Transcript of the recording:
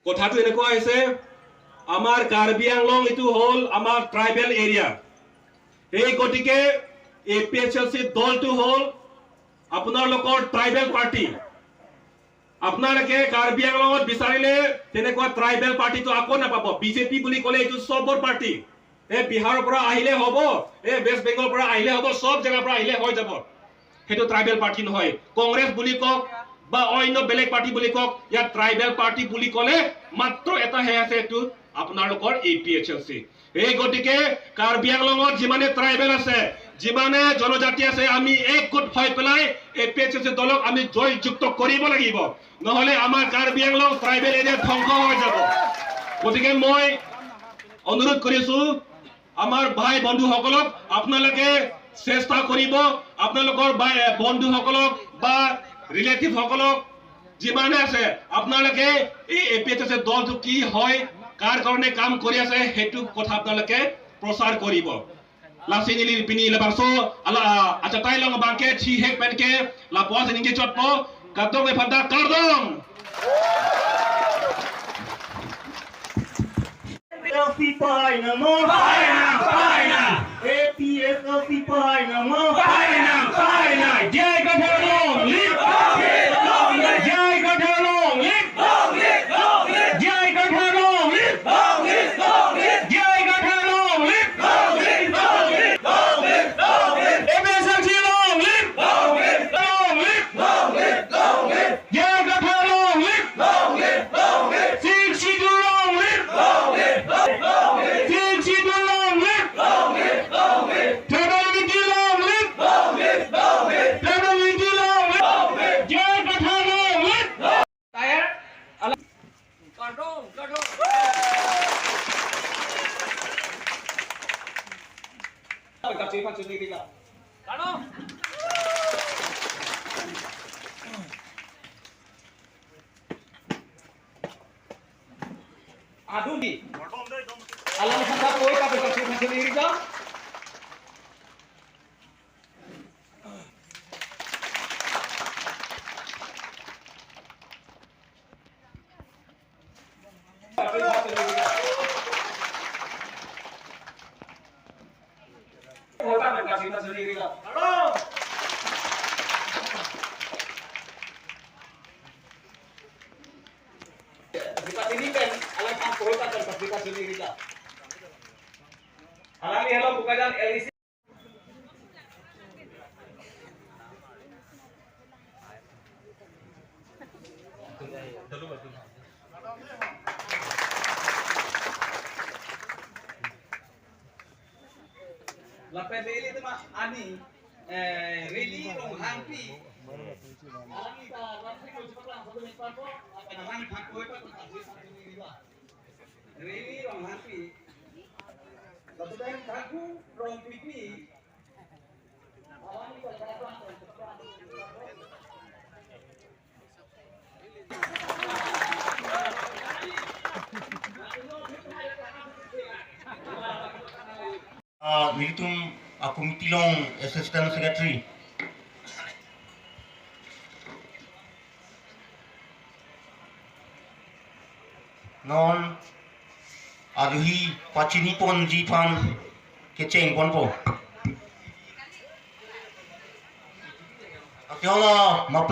কথাটো এনেকুৱা হৈছে আমাৰ কাৰ্বি আংলং ইটো হল আমাৰ ট্ৰাইবেল এৰিয়া এই গতিকে APHLC দলটো হল আপোনালোকৰ ট্ৰাইবেল পাৰ্টি আপোনালোকে কাৰ্বি আংলঙত বিচাৰিলে তেনেকুৱা ট্ৰাইবেল পাৰ্টিটো আকৌ নাপাব বিজেপি বুলি ক'লে এইটো সবৰ পাৰ্টি এই বিহাৰৰ পৰা আহিলে হ'ব এই ওয়েষ্ট বেংগলৰ পৰা আহিলে হ'ব সব জায়গাৰ পৰা আহিলে হৈ যাব সেইটো ট্ৰাইবেল পাৰ্টি নহয় কংগ্ৰেছ বুলি কক বা অন্য বেলেগ পাৰ্টি বুলি কক ইয়াত ট্ৰাইবেল পাৰ্টি বুলি ক'লে মাত্ৰ এটা হে আছে এইটো আপোনালোকৰ APHLC এই গতিকে কাৰ্বি আংলঙত যিমানে ট্ৰাইবেল আছে যিমানে জনজাতি আছে আমি একগোট হৈ পেলাই APHLC দলক আমি জয়যুক্ত কৰিব লাগিব নহলে আমাৰ কাৰ্বি আংলং ট্ৰাইবেল এৰিয়া ধ্বংস হৈ যাব গতিকে মই অনুৰোধ কৰিছো আমাৰ ভাই বন্ধুসকলক আপোনালোকে চেষ্টা কৰিব আপোনালোকৰ বন্ধুসকলক বা ৰিলেটিভ সকলক যিমানে আছে আপোনালোকে এই APHLC দলটো কি হয় কাৰ কাৰণে কাম কৰি আছে হেতু কথা আপোনালোকে প্ৰচাৰ কৰিব লাসিনি pini lebarso ala acatai lang bangke chi hek penke la pos ninge chotpo katong e phada kardom APHLC pai namo APHLC pai namo J.I Kathar APHLC J.I Kathar APHLC J.I Kathar APHLC J.I Kathar atum di alam sangka koi ka berkasi sendiri ka sendiri ka ini kan alam angkol ka terpaksa sendiri ka alami hello bukan LIC lapet ini itu mah ani ready rong hampi alami ka lapet ko cepat lang satu menit po apa namanya hakoi pa Really wrong happy. Tapi kan aku wrong pipi. Militum Committee Long Assistant Secretary. Non aduhi pachini pon jipan keceng pon po. Akyola maplak